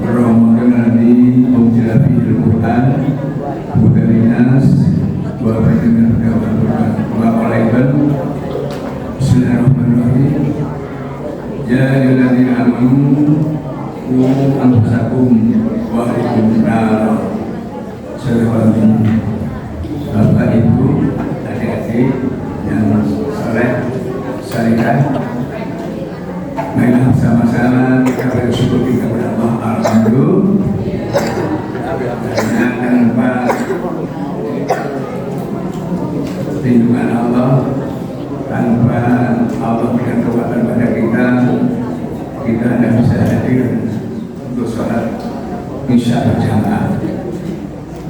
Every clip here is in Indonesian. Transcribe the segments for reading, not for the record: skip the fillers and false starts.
Ramadan ini menjadi Al-Quran Budarinas Wabarakatuh Waalaikumsalam. Bismillahirrahmanirrahim. Ya ayyuhalladzina amanu qu anfusakum wa ahlikum nar. Bapak Ibu, adik-adik yang saleh, salihah, marilah sama-sama kita bersyukur kepada Allah. Alhamdulillah. Tanpa lindungan Allah, tanpa Allah berikan kekuatan pada kita tidak bisa hadir untuk sholat isya berjamaah.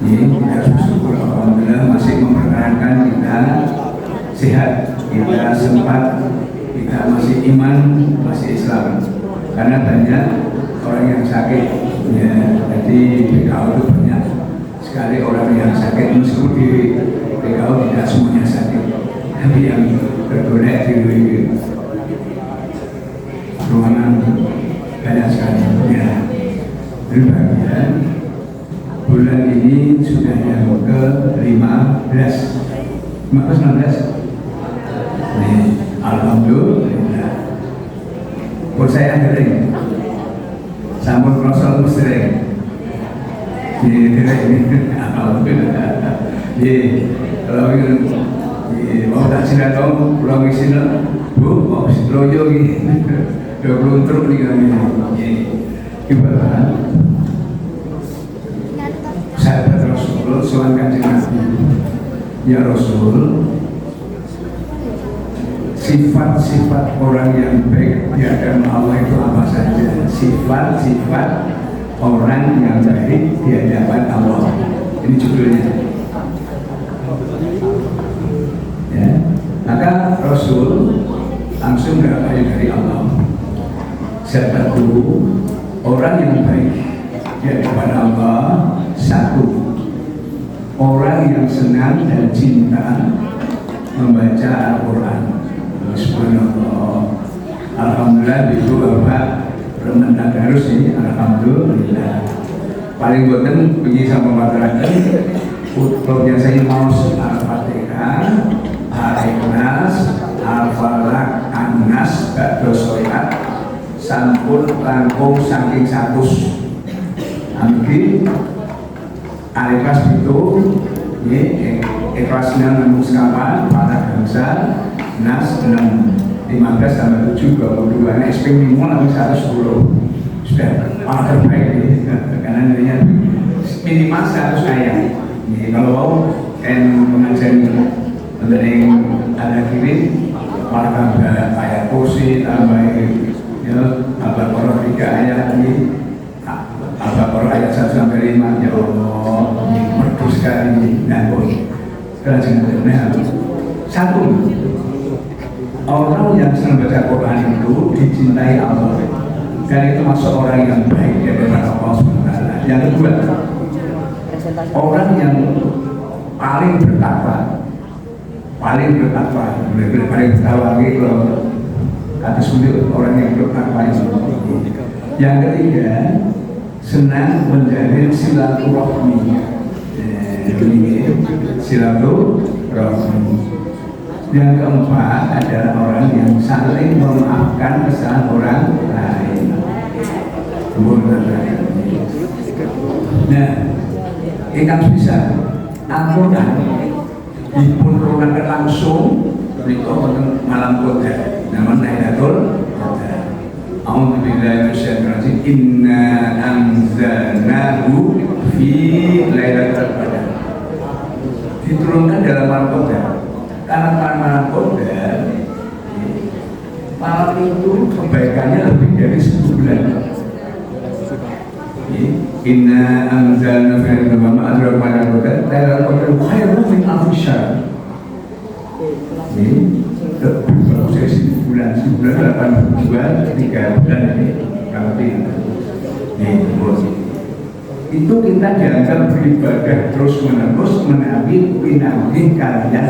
Ini kita bersyukur alhamdulillah masih mempertahankan kita sehat, kita sempat, kita masih iman, masih Islam. Karena banyak orang yang sakit, ya, jadi PKO itu banyak sekali orang yang sakit, meskipun di PKO tidak semuanya sakit, tapi yang bergolek di ruangan banyak sekali. Ya, berbahagia. Bulan ini sudah yang ke-15, 16. Alhamdulillah. Buat saya kering, sampun Rasul sering. Alhamdulillah. Kalau mau tak silat dong, pulang ke sini, bu, mau loyo gitu, 20 truk nih kami. Ibarat sahabat Rasul, soal Kanjeng Nabi, ya Rasul, sifat-sifat orang yang baik di hadapan Allah itu apa saja? Sifat-sifat orang yang baik di hadapan Allah. Ini judulnya. Ya, maka Rasul langsung berkata dari Allah. Satu, orang yang baik di hadapan Allah. Satu, orang yang senang dan cinta membaca Al-Quran. Subhanallah. Alhamdulillah ibu bapak belum tadarus ini. Alhamdulillah. Paling boten pergi sama masyarakat. Kalau biasanya mau Al-Fatihah, Al-Ikhlas, Al-Falaq, An-Nas, Ba'da sholat, sampun langkung saking 100. Amin. Al-Ikhlas itu ini ikhlasnya namun sekawan para bangsa. Nas 6, 15 tambah 7, 22. Nah, SP minimal namun 110. Sudah terbaik ini. Karena nilainya minimal 100 ayat. Jadi kalau mau pengajian mengenai ada kiri, maka ayat kursi tambah ya, Al-Baqarah 3 ayat ini, Al-Baqarah ayat 1 sampai 5. Ya Allah, merdu sekali. Nah, satu, orang yang senang baca Quran itu dicintai Allah, dan itu masuk orang yang baik di hadapan Allah SWT. Yang kedua, orang yang paling bertakwa, paling bertakwa gitu loh. Kata sulit orang yang bertakwa itu. Yang ketiga, senang menjalin silaturahmi. Silaturahmi. Yang keempat adalah orang yang saling memaafkan kesalahan orang lain. Nah, kita bisa Al-Quran dipunturunkan langsung di malam Qadar, namanya Lailatul Qadar. A'udzubillahi minasyaitonir rajim. Inna anzalnahu fi Lailatul Qadar. Diturunkan dalam malam Qadar. Karena malam Qadar malam itu kebaikannya lebih dari 10 bulan. Inna anzalna fi Ramadan adraka malam Qadar, Lailatul Qadar khairun min alfi syahr. Ini lebih 10 bulan, 8 bulan, 3 bulan ini kalau tidak. Itu kita dianggap beribadah terus menerus menawi kalian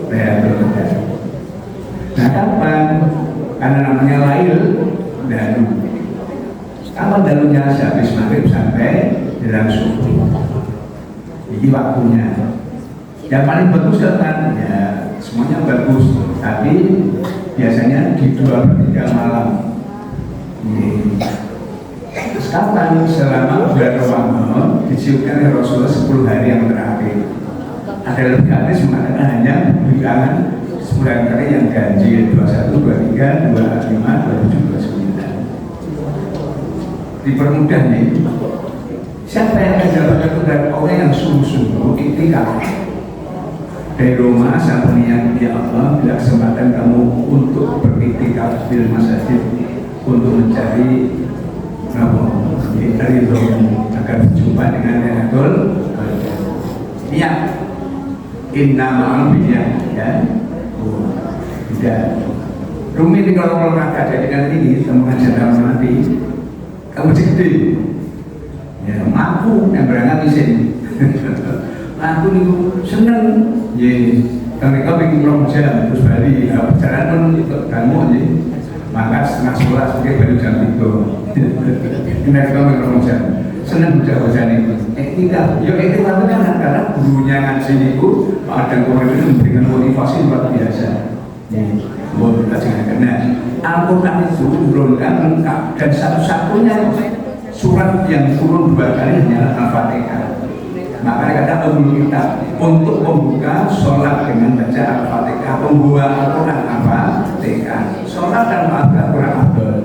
Lailatul Qadar. Nah, kapan? Karena namanya Lail dan Kapan dalunya habis maghrib sampai jelang subuh. Ini waktunya. Yang paling bagus kan ya semuanya bagus, tapi biasanya di 2/3 malam. Sekarang selama bulan Ramadan diciumkan oleh Rasulullah 10 hari yang terakhir. Ada lebih hadis mengatakan hanya bilangan 9 kali yang ganjil 21, 23, 25, 27, 29. Dipermudah nih. Siapa yang akan dapatkan tugas orang yang sungguh-sungguh itikaf dari rumah sampai niat ya Allah, bila kesempatan kamu untuk beritikaf di masjid untuk mencari dari doa agar berjumpa dengan Lailatul Qadar. Iya, inna ma'albiyah ya. Tidak rumit kalau olahraga jadi kan ini temukan jadwal mati kamu gede ya mampu yang berangkat di sini aku nih seneng ya mereka bikin jam terus balik perjalanan pun ikut kamu aja maka setengah 11 mungkin baru jam 3 ini kamu jam seneng baca-baca itu tidak, ya itu kan karena gurunya ngaji itu ada orang itu memberikan motivasi luar biasa mau kita jangan kena Al-Quran itu turunkan lengkap dan satu-satunya surat yang turun 2 kali hanyalah Al-Fatihah. Maka kata Abu Kitab untuk membuka sholat dengan baca Al-Fatihah, membuat Al-Quran Al-Fatihah. Sholat dan Al-Fatihah kurang abdul,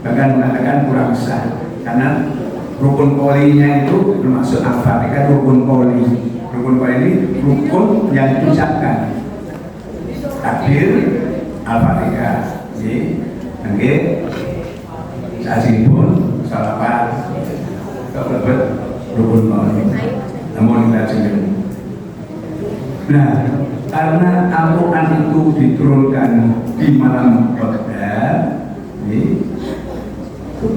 bahkan mengatakan kurang sah karena rukun polinya itu termasuk Al-Fatihah. Rukun poli ini rukun yang diucapkan takbir Al-Fatihah. Jadi saasipun salawat kelebet rukun poli namun kita jelaskan. Nah, karena Al-Quran itu diturunkan di malam Qadar,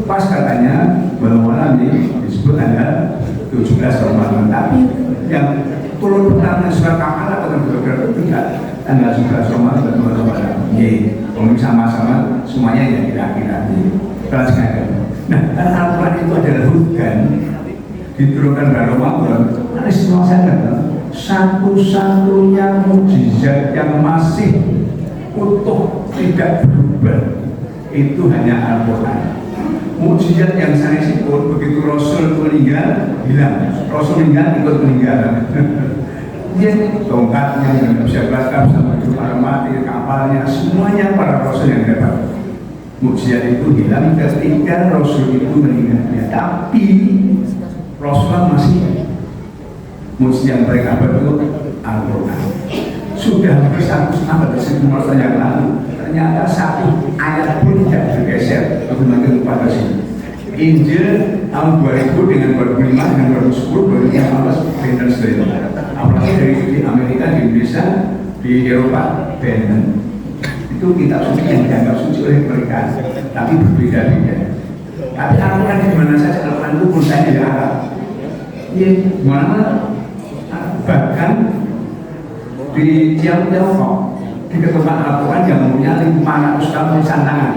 pas katanya malam disebut ada 17 Ramadan, tapi yang turun pertama surat Al-Qamar atau benar-benar tidak tanggal 11 Ramadan dan Ramadan. Kalau sama-sama semuanya yang kira-kira ini. Nah, karena Al-Quran itu adalah hujan diturunkan pada Ramadan, ada semua sadar satu-satunya mukjizat yang masih utuh tidak berubah itu hanya Al-Quran. Mukjizat yang sanes pun begitu Rasul itu meninggal hilang, Rasul meninggal ikut meninggal. Dia tongkatnya yang bisa belakang sama para mati, kapalnya semuanya para Rasul yang dapat. Mukjizat itu hilang ketika Rasul itu meninggal. Ya, tapi Rasulullah masih mukjizat yang paling abad itu Al-Quran. Sudah bersatu abad sebelum yang lalu. Ternyata satu ayat pun tidak bergeser bagaimana pada sini. Injil tahun 2000 dengan 2005 dengan 2010 2015 dan sebagainya. Apalagi dari Amerika, di Indonesia, di Eropa, Benen itu kitab suci yang dianggap suci oleh mereka, tapi berbeda-beda. Tapi Al-Quran di mana saja Al-Quran itu pun saya di Arab. Ya, mana bahkan di Tiongkok di ketemuan Al-Quran yang punya 500 tahun santangan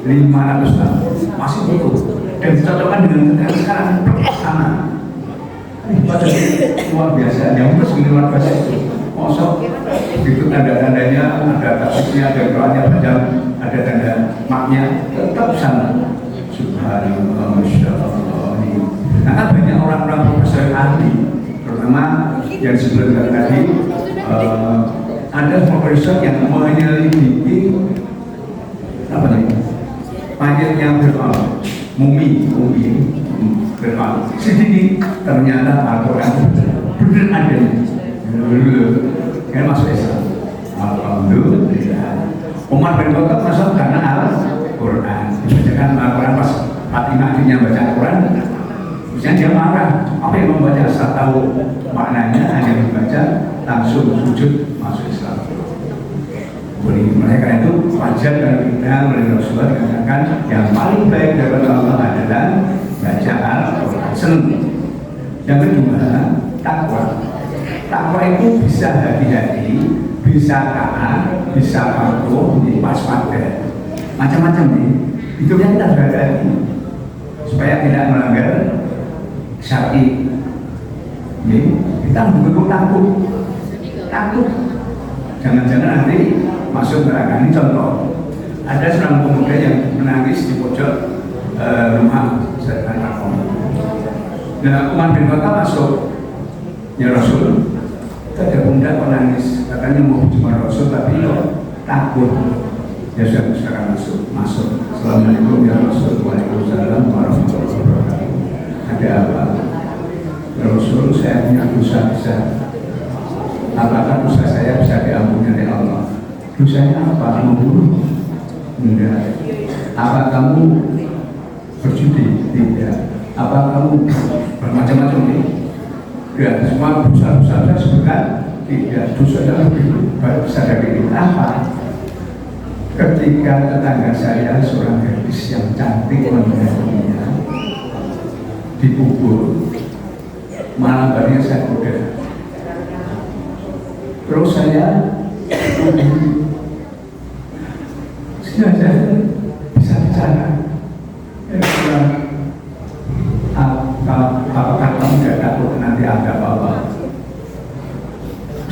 500 tahun masih butuh dan dicocokkan dengan sekarang sama luar biasa yang mesti luar biasa itu kosong itu tanda-tandanya ada tafsirnya, ada doanya, ada tanda maknya tetap sama. Subhanallah, Masya Allah. Karena banyak orang-orang profesor ahli terutama yang sebelum tadi ada profesor yang menyelidiki apa namanya mayat yang Fir'aun, mumi Fir'aun. Sedikit ternyata Al-Quran benar adanya. Kan masuk Islam. Alhamdulillah. Umar bin Khattab masuk karena Al-Quran. Dibacakan Al-Quran pas Fatimah akhirnya baca Al-Quran. Misalnya dia marah, apa yang membaca setelah tahu maknanya hanya dibaca langsung sujud masuk Islam. Mereka itu wajar kalau kita oleh Rasulullah dikatakan yang paling baik daripada Allah adalah baca Al-Quran. Senang. Yang kedua, takwa. Takwa itu bisa hati-hati, bisa taat, bisa patuh, pas pada macam-macam nih. Hidupnya kita berhati-hati. supaya tidak melanggar syar'i. Kita betul takut. Jangan-jangan nanti masuk neraka. Ini contoh. Ada seorang pemuda yang menangis di pojok rumah Sayyidina Rakom. Dan Umar bin Khattab masuk. Ya Rasul, ada pemuda menangis. Katanya mau jumpa Rasul tapi takut. Ya sudah sekarang masuk. Assalamualaikum ya Rasul. Waalaikumsalam warahmatullahi wabarakatuh. Ada apa? Rasul, saya punya dosa besar. Apakah dosa saya bisa diampuni oleh Allah? Dosanya apa? Membunuh? Enggak. Apa kamu berjudi? Tidak. Apa kamu bermacam-macam ini? Ya, semua dosa-dosa saya sebutkan. Tidak. Dosa yang lebih besar dari itu. Apa? Ketika tetangga saya seorang gadis yang cantik meninggalnya dikubur, malam harinya saya kuda. Terus saya bisa bicara. Apakah kamu tidak takut nanti ada apa-apa?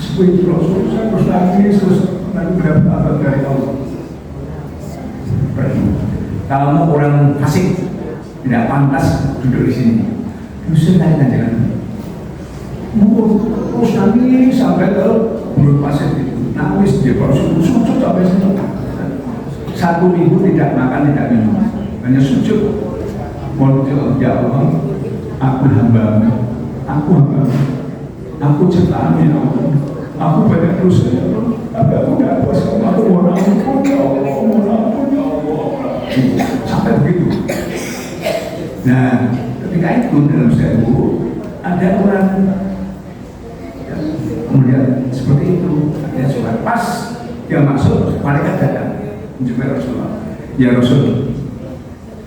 Seperti Rasul, saya terus nangis, terus nanti berapa apa dari Allah. Kalau orang fasik tidak pantas duduk di sini. Terus saya tanya terus nangis sampai ke mulut pasir itu, nangis dia baru sujud sampai situ. 1 minggu tidak makan, tidak minum, hanya sujud. Mohon ya Allah, aku hamba-Mu, aku ciptaan ya Allah, aku banyak dosa ya Allah, tapi aku tidak kuasa, aku mohon ampun ya Allah, sampai begitu. Nah, ketika itu dalam sewu ada orang kemudian seperti itu, dia sudah pas dia masuk, malaikat datang menjumpai Rasulullah. Ya Rasul,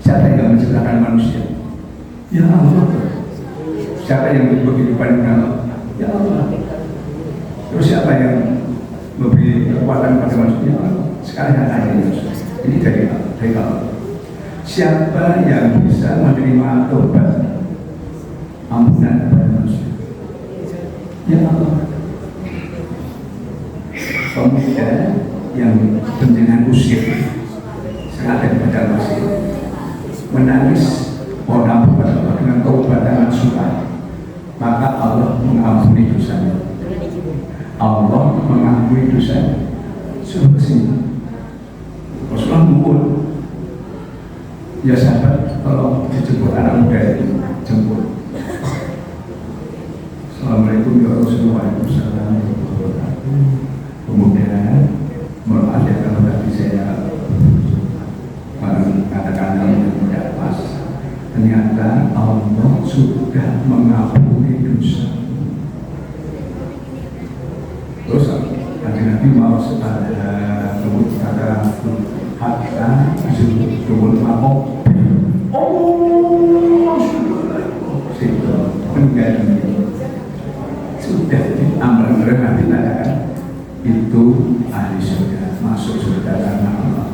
siapa yang menciptakan manusia? Ya Allah. Siapa yang memberi kehidupan Allah? Ya Allah. Terus siapa yang memberi kekuatan pada manusia? Ya Allah. Sekarang tanya ini dari Allah. Siapa yang bisa menerima tobat ampunan pada manusia? Ya Allah. Pemuda yang penjenengan usir saat ada di padang pasir menangis mohon ampun pada Allah dengan keubatan nasuha, maka Allah mengampuni dosanya. Allah mengampuni dosanya. Suruh kesini. Rasulullah mengumpul. Ya sahabat, kalau dijemput anak muda itu jemput. Assalamualaikum ya Rasulullah. Waalaikumsalam. Kemudian maaf ya kalau tadi saya katakan yang tidak pas. Ternyata Allah sudah mengampuni dosa. Terus Nabi mau sepada kemudian kata hatta turun mabok. Oh sudah meninggal sudah amal Nabi katakan itu ahli surga, masuk surga karena Allah.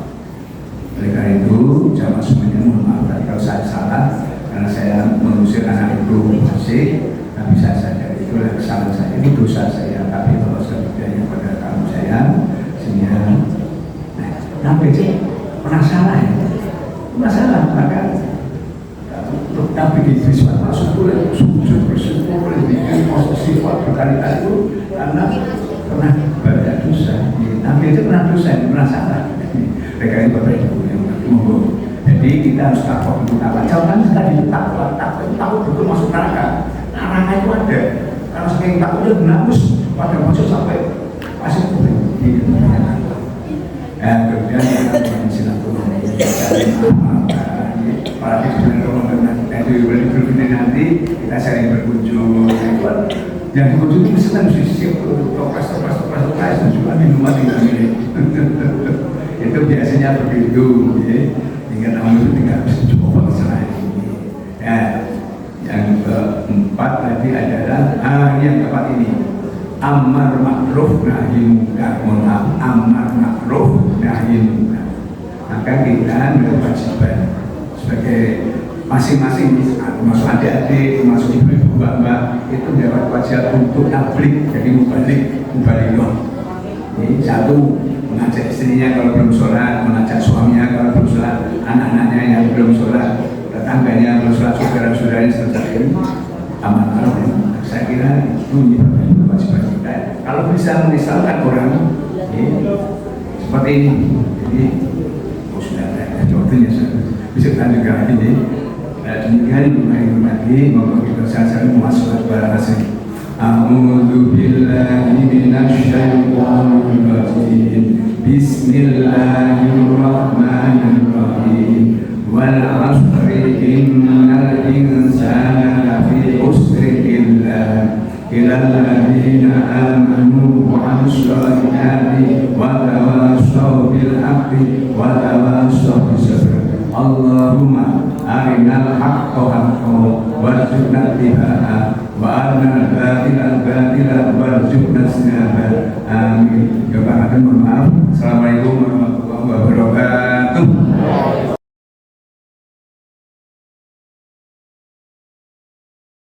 Oleh karena itu, jamaah semuanya mohon maaf kalau saya salah, karena saya mengusir anak itu masih, tapi saya sadar itulah kesalahan saya, itu dosa saya. Tapi kalau saya bertanya pada kamu saya, sehingga sampai pernah salah ya, maka tapi di Islam masuk boleh sujud bersyukur, boleh bikin posisi berkali-kali itu karena pernah banyak dosa. Nabi itu pernah dosa, pernah salah. Mereka ini Bapak Ibu yang monggo. Jadi kita harus takut untuk apa? Jangan tadi takut betul masuk neraka. Neraka itu ada. Karena saking takutnya menangis pada masuk sampai masuk ke kemudian kita silaturahmi para pimpinan itu berpikir nanti kita sering berkunjung. Yang dikunjungi itu senang sih toples dan juga minuman tinggal milik. Itu biasanya begitu, ya. Hingga tahun itu tidak bisa cukup masalah ini. Ya, yang keempat tadi adalah yang keempat ini amar ma'ruf nahi munkar. Amar ma'ruf nahi munkar. Maka kita berkewajiban sebagai masing-masing, termasuk adik-adik, termasuk ibu-ibu, mbak-mbak, itu dapat kewajiban untuk tablik, jadi mubalik. Ini satu, mengajak istrinya kalau belum sholat, mengajak suaminya kalau belum sholat, anak-anaknya yang belum sholat, tetangganya belum sholat, saudara-saudaranya selesai amal ma'ruf. Saya kira itu kewajiban kita. Kalau bisa misalkan orang seperti ini, jadi sudah ada waktunya, bisa kita juga lagi. Demikian lagi, maka kita saling masuk kepada hasil. A'udzu billahi minasy syaithanir rajim. Bismillahirrahmanirrahim. Wal 'ashri innal insana lafi khusr illa alladziina aamanu wa 'amilus shalihati wa tawassaw bil haqqi wa tawassaw bis sabr. Allahumma arinal haqqa haqqan warzuqna ittiba'a wa arinal batila batila warzuqna ijtinaba. Amin. Ya Pak, mohon maaf. Assalamualaikum warahmatullahi wabarakatuh.